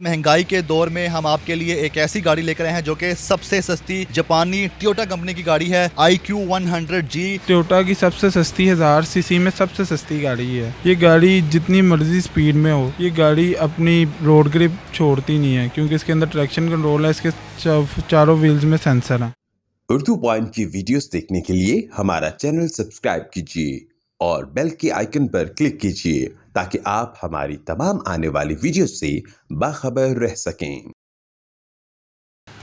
महंगाई के दौर में हम आपके लिए एक ऐसी गाड़ी लेकर आए हैं जो कि सबसे सस्ती जापानी टोयोटा कंपनी की गाड़ी है IQ100G। टोयोटा की सबसे सस्ती 1000 सीसी में सबसे सस्ती गाड़ी है। ये गाड़ी जितनी मर्जी स्पीड में हो, ये गाड़ी अपनी रोड ग्रिप छोड़ती नहीं है क्योंकि इसके अंदर ट्रैक्शन कंट्रोल है, इसके चारों व्हील्स में सेंसर है। उर्दू पॉइंट की वीडियोस देखने के लिए हमारा चैनल सब्सक्राइब कीजिए और बेल के आइकन पर क्लिक कीजिए ताकि आप हमारी तमाम आने वाली वीडियोस से बाखबर रह सकें।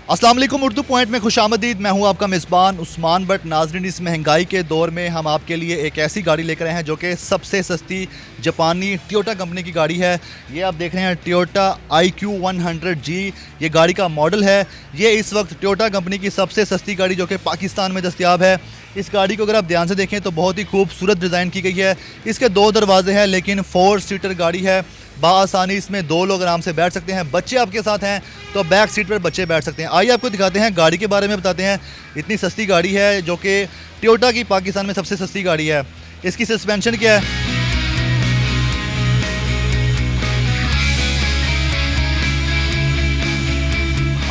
अस्सलाम वालेकुम, उर्दू पॉइंट में खुशामदीद। मैं हूं आपका मेज़बान उस्मान बट। नाज़रीन, इस महंगाई के दौर में हम आपके लिए एक ऐसी गाड़ी लेकर आए हैं जो कि सबसे सस्ती जापानी टोयोटा कंपनी की गाड़ी है। ये आप देख रहे हैं टोयोटा IQ100G, ये गाड़ी का मॉडल है। ये इस वक्त टोयोटा कंपनी की सबसे सस्ती गाड़ी जो कि पाकिस्तान में दस्तयाब है। इस गाड़ी को अगर आप ध्यान से देखें तो बहुत ही खूबसूरत डिज़ाइन की गई है। इसके 2 दरवाजे हैं लेकिन 4 सीटर गाड़ी है। बाआसानी इसमें 2 लोग आराम से बैठ सकते हैं। बच्चे आपके साथ हैं तो बैक सीट पर बच्चे बैठ सकते हैं। आइए आपको दिखाते हैं गाड़ी के बारे में, बताते हैं। इतनी सस्ती गाड़ी है जो कि टोयोटा की पाकिस्तान में सबसे सस्ती गाड़ी है। इसकी सस्पेंशन क्या है,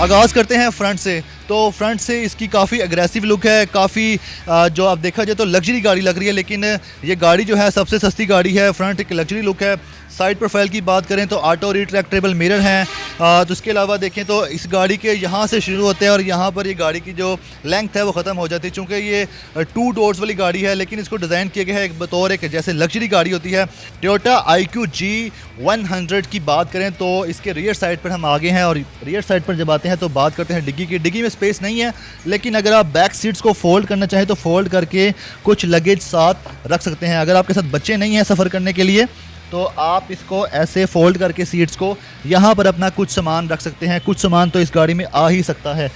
आगाज़ करते हैं फ्रंट से। तो फ्रंट से इसकी काफ़ी अग्रेसिव लुक है, काफ़ी जो आप देखा जाए तो लग्जरी गाड़ी लग रही है, लेकिन ये गाड़ी जो है सबसे सस्ती गाड़ी है। फ्रंट एक लग्जरी लुक है। साइड प्रोफाइल की बात करें तो ऑटो रिट्रैक्टेबल मिरर हैं। तो इसके अलावा देखें तो इस गाड़ी के यहाँ से शुरू होते हैं और यहाँ पर ये गाड़ी की जो लेंथ है वो ख़त्म हो जाती है। चूँकि ये 2 डोर्स वाली गाड़ी है लेकिन इसको डिज़ाइन किया गया है एक बतौर एक जैसे लग्जरी गाड़ी होती है। टोयोटा IQ100 की बात करें तो इसके रियर साइड पर हम आगे हैं और रियर साइड पर जब आते हैं तो बात करते हैं डिग्गी की। डिग्गी में स्पेस नहीं है, लेकिन अगर आप बैक सीट्स को फोल्ड करना चाहें तो फोल्ड करके कुछ लगेज साथ रख सकते हैं। अगर आपके साथ बच्चे नहीं हैं सफ़र करने के लिए तो आप इसको ऐसे फोल्ड करके सीट्स को यहाँ पर अपना कुछ सामान रख सकते हैं। कुछ सामान तो इस गाड़ी में आ ही सकता है।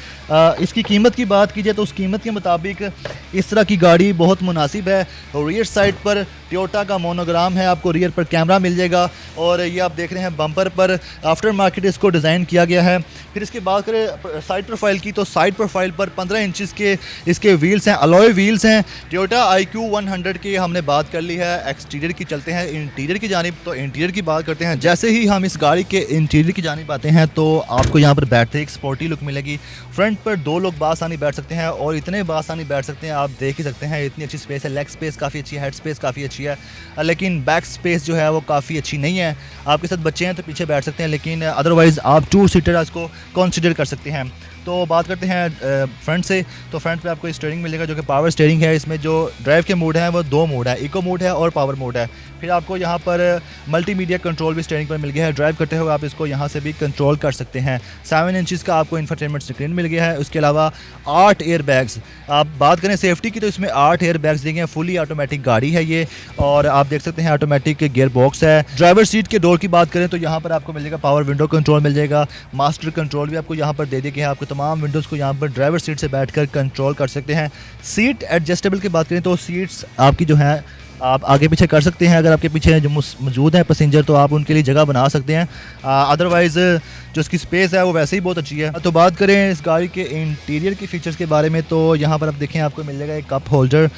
इसकी कीमत की बात कीजिए तो उस कीमत के मुताबिक इस तरह की गाड़ी बहुत मुनासिब है। रियर साइड पर टोयोटा का मोनोग्राम है, आपको रियर पर कैमरा मिल जाएगा और ये आप देख रहे हैं बम्पर पर आफ्टर मार्केट इसको डिज़ाइन किया गया है। फिर इसकी बात करें साइड प्रोफाइल की तो साइड प्रोफाइल पर 15 इंचज़ के इसके व्हील्स हैं, अलॉय व्हील्स हैं। टोयोटा IQ100 की हमने बात कर ली है। एक्सटीरियर की चलते हैं इंटीरियर की जानिब। तो इंटीरियर की बात करते हैं। जैसे ही हम इस गाड़ी के इंटीरियर की जानिब आते हैं तो आपको यहाँ पर बैठते एक स्पोर्टी लुक मिलेगी। फ्रंट पर 2 लोग बासानी बैठ सकते हैं और इतने बासानी बैठ सकते हैं, आप देख ही सकते हैं। इतनी अच्छी स्पेस है, लेग स्पेस काफ़ी अच्छी है, हेड स्पेस काफ़ी अच्छी है, लेकिन बैक स्पेस जो है वो काफ़ी अच्छी नहीं है। आपके साथ बच्चे हैं तो पीछे बैठ सकते हैं, लेकिन अदरवाइज़ आप 2 सीटर इसको कंसिडर कर सकते हैं। तो बात करते हैं फ्रंट से। तो फ्रंट पे आपको स्टीयरिंग मिलेगा जो कि पावर स्टीयरिंग है। इसमें जो ड्राइव के मोड हैं वो 2 मोड है, इको मोड है और पावर मोड है। फिर आपको यहाँ पर मल्टीमीडिया कंट्रोल भी स्टीयरिंग पर मिल गया है। ड्राइव करते हुए आप इसको यहाँ से भी कंट्रोल कर सकते हैं। 7 इंचज़ का आपको इंफोटेनमेंट स्क्रीन मिल गया है। उसके अलावा 8 एयर बैग्स। आप बात करें सेफ्टी की तो इसमें 8 एयर बैग्स दिए गए हैं। फुली ऑटोमेटिक गाड़ी है ये और आप देख सकते हैं ऑटोमेटिक गियर बॉक्स है। ड्राइवर सीट के डोर की बात करें तो यहाँ पर आपको मिल जाएगा पावर विंडो कंट्रोल मिल जाएगा। मास्टर कंट्रोल भी आपको यहाँ पर दे दिए गए हैं। आपको तमाम विंडोज़ को यहाँ पर ड्राइवर सीट से बैठकर कंट्रोल कर सकते हैं। सीट एडजस्टेबल की बात करें तो सीट्स आपकी जो है आप आगे पीछे कर सकते हैं। अगर आपके पीछे जो मौजूद हैं पैसेंजर तो आप उनके लिए जगह बना सकते हैं। अदरवाइज़ जो इसकी स्पेस है वो वैसे ही बहुत अच्छी है। तो बात करें इस गाड़ी के इंटीरियर की फ़ीचर्स के बारे में तो यहाँ पर आप देखें आपको मिल जाएगा एक कप होल्डर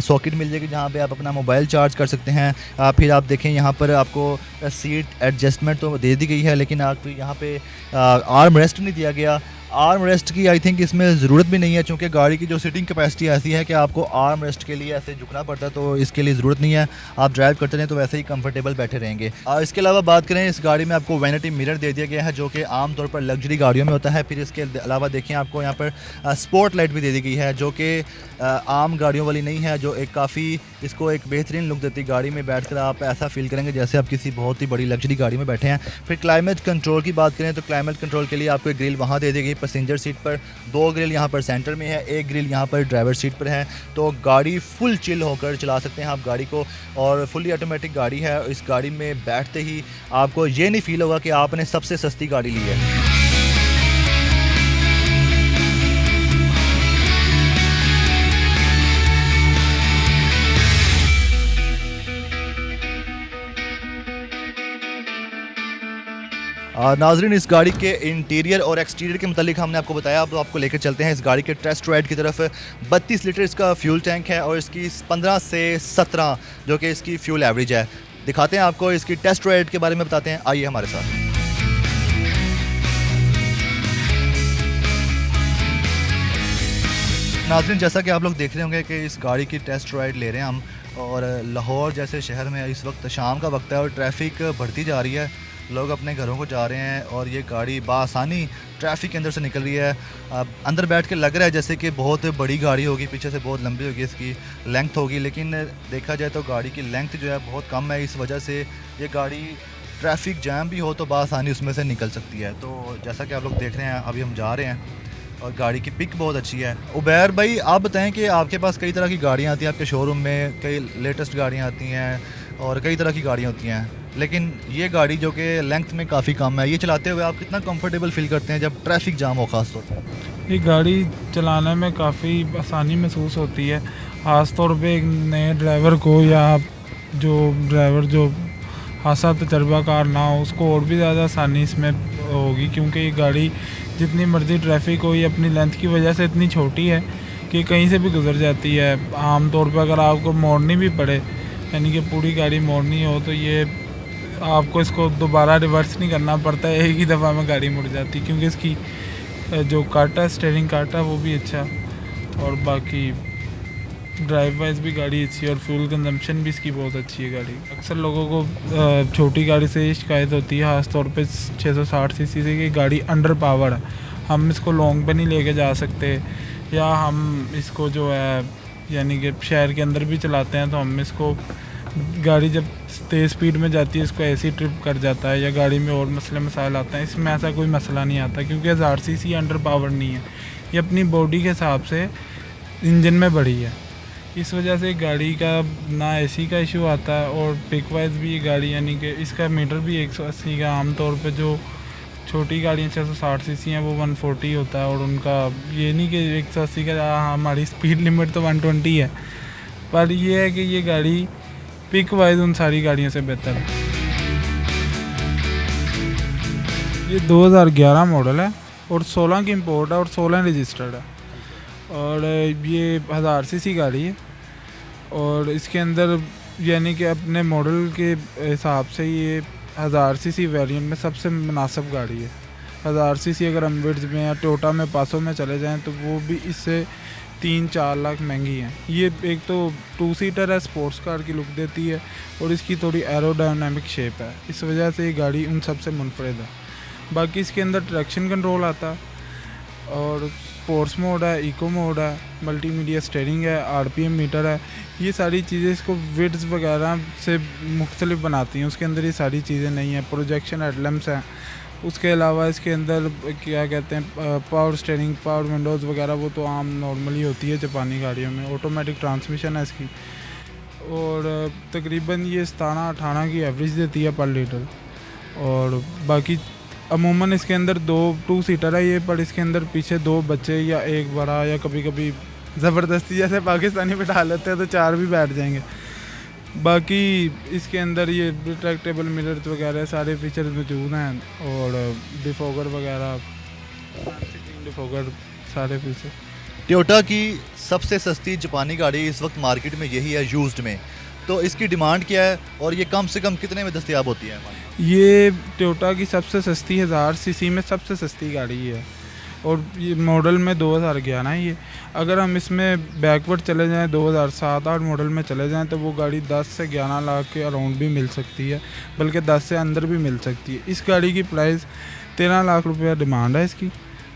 सॉकेट मिल जाएगी जहाँ पे आप अपना मोबाइल चार्ज कर सकते हैं। फिर आप देखें यहाँ पर आपको सीट एडजस्टमेंट तो दे दी गई है, लेकिन आप यहाँ पे आर्म रेस्ट नहीं दिया गया। आर्म रेस्ट की आई थिंक इसमें ज़रूरत भी नहीं है, क्योंकि गाड़ी की जो सीटिंग कैपेसिटी ऐसी है कि आपको आर्म रेस्ट के लिए ऐसे झुकना पड़ता है, तो इसके लिए ज़रूरत नहीं है। आप ड्राइव करते रहें तो वैसे ही कंफर्टेबल बैठे रहेंगे। इसके अलावा बात करें इस गाड़ी में आपको वैनिटी मिरर दे दिया गया है जो कि आमतौर पर लग्जरी गाड़ियों में होता है। फिर इसके अलावा देखें आपको यहाँ पर स्पोर्ट लाइट भी दे दी गई है जो कि आम गाड़ियों वाली नहीं है, जो एक काफ़ी इसको एक बेहतरीन लुक देती है। गाड़ी में बैठकर आप ऐसा फील करेंगे जैसे आप किसी बहुत ही बड़ी लग्जरी गाड़ी में बैठे हैं। फिर क्लाइमेट कंट्रोल की बात करें तो क्लाइमेट कंट्रोल के लिए आपको एक ग्रिल वहाँ दे दी गई पैसेंजर सीट पर। 2 ग्रिल यहाँ पर सेंटर में है, 1 ग्रिल यहाँ पर ड्राइवर सीट पर है। तो गाड़ी फुल चिल होकर चला सकते हैं आप गाड़ी को और फुली ऑटोमेटिक गाड़ी है। इस गाड़ी में बैठते ही आपको ये नहीं फील होगा कि आपने सबसे सस्ती गाड़ी ली है। नाजरीन, इस गाड़ी के इंटीरियर और एक्सटीरियर के मतलब हमने आपको बताया। अब तो आपको लेकर चलते हैं इस गाड़ी के टेस्ट राइड की तरफ। 32 लीटर इसका फ्यूल टैंक है और इसकी 15 से 17 जो कि इसकी फ्यूल एवरेज है। दिखाते हैं आपको इसकी टेस्ट राइड के बारे में, बताते हैं। आइए हमारे साथ। नाज़रीन, जैसा कि आप लोग देख रहे होंगे कि इस गाड़ी की टेस्ट राइड ले रहे हैं हम, और लाहौर जैसे शहर में इस वक्त शाम का वक्त है और ट्रैफिक बढ़ती जा रही है, लोग अपने घरों को जा रहे हैं और ये गाड़ी बासानी ट्रैफिक के अंदर से निकल रही है। अब अंदर बैठ के लग रहा है जैसे कि बहुत बड़ी गाड़ी होगी, पीछे से बहुत लंबी होगी, इसकी लेंथ होगी, लेकिन देखा जाए तो गाड़ी की लेंथ जो है बहुत कम है। इस वजह से ये गाड़ी ट्रैफिक जैम भी हो तो बासानी उसमें से निकल सकती है। तो जैसा कि आप लोग देख रहे हैं, अभी हम जा रहे हैं और गाड़ी की पिक बहुत अच्छी है। उबैर भाई, आप बताएं कि आपके पास कई तरह की गाड़ियाँ आती हैं आपके शोरूम में, कई लेटेस्ट गाड़ियाँ आती हैं और कई तरह की गाड़ियाँ होती हैं, लेकिन ये गाड़ी जो कि लेंथ में काफ़ी कम है, ये चलाते हुए आप कितना कंफर्टेबल फील करते हैं जब ट्रैफिक जाम हो ख़ास तौर पर? ये गाड़ी चलाने में काफ़ी आसानी महसूस होती है, ख़ास तौर पे एक नए ड्राइवर को या जो ड्राइवर जो खासा तजर्बाकार ना हो उसको और भी ज़्यादा आसानी इसमें होगी, क्योंकि ये गाड़ी जितनी मर्ज़ी ट्रैफिक हो ये अपनी लेंथ की वजह से इतनी छोटी है कि कहीं से भी गुजर जाती है। आम तौर पर अगर आपको मोड़नी भी पड़े, यानी कि पूरी गाड़ी मोड़नी हो, तो ये आपको इसको दोबारा रिवर्स नहीं करना पड़ता है, एक ही दफ़ा में गाड़ी मुड़ जाती, क्योंकि इसकी जो काटा स्टीयरिंग काटा वो भी अच्छा, और बाकी ड्राइव वाइज भी गाड़ी अच्छी है और फ्यूल कंजम्पशन भी इसकी बहुत अच्छी है गाड़ी। अक्सर लोगों को छोटी गाड़ी से शिकायत होती है, ख़ास तौर पे 660 सीसी से कि गाड़ी अंडर पावर है, हम इसको लॉन्ग पे नहीं लेके जा सकते, या हम इसको जो है यानी कि शहर के अंदर भी चलाते हैं तो हम इसको गाड़ी जब तेज़ स्पीड में जाती है इसको ऐसी ट्रिप कर जाता है, या गाड़ी में और मसले मसाइल आते हैं। इसमें ऐसा कोई मसला नहीं आता, क्योंकि 1000 सीसी अंडर पावर नहीं है, ये अपनी बॉडी के हिसाब से इंजन में बड़ी है। इस वजह से गाड़ी का ना एसी का इशू आता है, और पिक वाइज भी ये गाड़ी यानी कि इसका मीटर भी 180 का, आमतौर पे जो छोटी गाड़ियाँ 660 सीसी हैं वो 140 होता है, और उनका ये नहीं कि 180 का, हमारी स्पीड लिमिट तो 120 है, पर ये है कि ये गाड़ी पिक वाइज उन सारी गाड़ियों से बेहतर है। ये 2011 मॉडल है और 16 की इम्पोर्ट है और 16 रजिस्टर्ड है, और ये 1000 सीसी गाड़ी है, और इसके अंदर यानी कि अपने मॉडल के हिसाब से ये 1000 सीसी वेरिएंट में सबसे मुनासिब गाड़ी है। 1000 सीसी अगर हम विड्स में या टोयोटा में पासों में चले जाएं तो वो भी इससे 3-4 लाख महंगी है। ये एक तो 2 सीटर है, स्पोर्ट्स कार की लुक देती है, और इसकी थोड़ी एरोडायनामिक शेप है, इस वजह से ये गाड़ी उन सब से मुनफरद है। बाकी इसके अंदर ट्रैक्शन कंट्रोल आता है, और स्पोर्ट्स मोड है, इको मोड है, मल्टीमीडिया स्टीयरिंग है, आरपीएम मीटर है, ये सारी चीज़ें इसको विड्स वगैरह से मुख्तलिफ बनाती हैं। उसके अंदर ये सारी चीज़ें नहीं हैं। प्रोजेक्शन हेडलैम्प्स हैं, उसके अलावा इसके अंदर क्या कहते हैं पावर स्टीयरिंग, पावर विंडोज़ वगैरह वो तो आम नॉर्मली होती है जापानी गाड़ियों में। ऑटोमेटिक ट्रांसमिशन है इसकी, और तकरीबन ये 17-18 की एवरेज देती है पर लीटर। और बाकी अमूमन इसके अंदर 2 सीटर है ये, पर इसके अंदर पीछे 2 बच्चे या एक बड़ा, या कभी कभी ज़बरदस्ती जैसे पाकिस्तानी बिठा लेते हैं तो 4 भी बैठ जाएंगे। बाकी इसके अंदर ये रिट्रैक्टेबल मिरर्स वगैरह सारे फीचर्स मौजूद हैं, और डिफॉगर वगैरह, डिफॉगर, सारे फीचर। टोयोटा की सबसे सस्ती जापानी गाड़ी इस वक्त मार्केट में यही है यूज्ड में, तो इसकी डिमांड क्या है और ये कम से कम कितने में दस्तयाब होती है? ये टोयोटा की सबसे सस्ती 1000 सीसी में सबसे सस्ती गाड़ी है, और ये मॉडल में 2011 है ये। अगर हम इसमें बैकवर्ड चले जाएं 2007-8 मॉडल में चले जाएं तो वो गाड़ी 10 से 11 लाख के अराउंड भी मिल सकती है, बल्कि 10 से अंदर भी मिल सकती है। इस गाड़ी की प्राइस 13 लाख रुपया डिमांड है इसकी।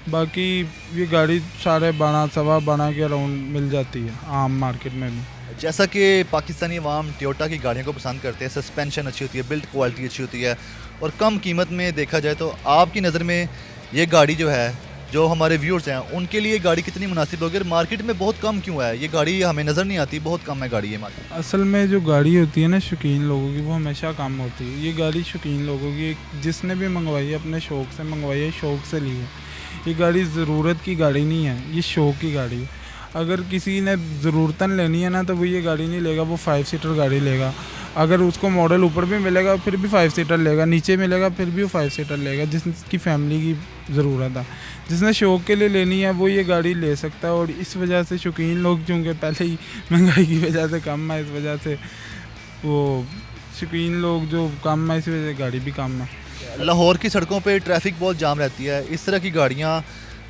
बाकी ये गाड़ी 12.5-12.25 के अराउंड मिल जाती है आम मार्केट में भी। जैसा कि पाकिस्तानी अवाम टोयोटा की गाड़ियों को पसंद करते हैं, सस्पेंशन अच्छी होती है, बिल्ड क्वालिटी अच्छी होती है, और कम कीमत में देखा जाए तो आपकी नज़र में ये गाड़ी जो है, जो हमारे व्यूअर्स हैं उनके लिए गाड़ी कितनी मुनासिब होगी? मार्केट में बहुत कम क्यों है ये गाड़ी? हमें नज़र नहीं आती, बहुत कम है गाड़ी ये मार्केट। असल में जो गाड़ी होती है ना शौकीन लोगों की, वो हमेशा कम होती है। ये गाड़ी शौकीन लोगों की, जिसने भी मंगवाई है अपने शौक़ से मंगवाई है, शौक़ से ली है। ये गाड़ी ज़रूरत की गाड़ी नहीं है, ये शौक़ की गाड़ी है। अगर किसी ने ज़रूरतन लेनी है ना तो वो ये गाड़ी नहीं लेगा, वो 5 सीटर गाड़ी लेगा। अगर उसको मॉडल ऊपर भी मिलेगा फिर भी 5 सीटर लेगा, नीचे मिलेगा फिर भी वो 5 सीटर लेगा, जिसकी फैमिली की ज़रूरत है। जिसने शौक़ के लिए लेनी है वो ये गाड़ी ले सकता है, और इस वजह से शौकीन लोग चूँकि पहले ही महंगाई की वजह से कम है, इस वजह से वो शौकीन लोग जो कम है, इस वजह से गाड़ी भी कम है। लाहौर की सड़कों पे ट्रैफिक बहुत जाम रहती है। इस तरह की गाड़ियाँ,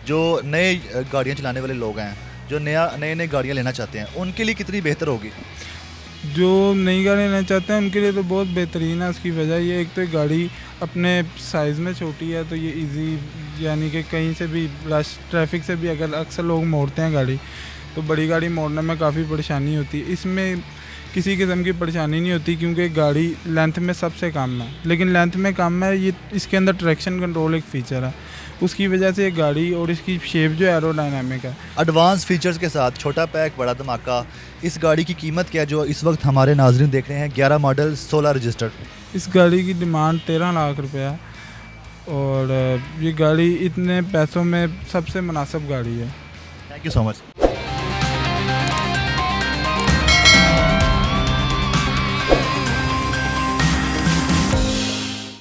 जो नए गाड़ियाँ चलाने वाले लोग हैं, जो नए नए गाड़ियाँ लेना चाहते हैं उनके लिए कितनी बेहतर होगी? जो नई गाड़ी लेना चाहते हैं उनके लिए तो बहुत बेहतरीन है। उसकी वजह ये, एक तो गाड़ी अपने साइज़ में छोटी है तो ये इजी, यानी कि कहीं से भी रश ट्रैफिक से भी अगर अक्सर लोग मोड़ते हैं गाड़ी, तो बड़ी गाड़ी मोड़ने में काफ़ी परेशानी होती है। इसमें किसी किस्म की परेशानी नहीं होती क्योंकि गाड़ी लेंथ में सबसे कम है, लेकिन लेंथ में कम है ये, इसके अंदर ट्रैक्शन कंट्रोल एक फ़ीचर है, उसकी वजह से ये गाड़ी और इसकी शेप जो एरोडायनामिक है। एडवांस फीचर्स के साथ छोटा पैक बड़ा धमाका, इस गाड़ी की कीमत क्या है जो इस वक्त हमारे नाजरीन देख रहे हैं? 11 मॉडल 16 रजिस्टर्ड। इस गाड़ी की डिमांड 13 लाख रुपए है और ये गाड़ी इतने पैसों में सबसे मुनासिब गाड़ी है। Thank you so much.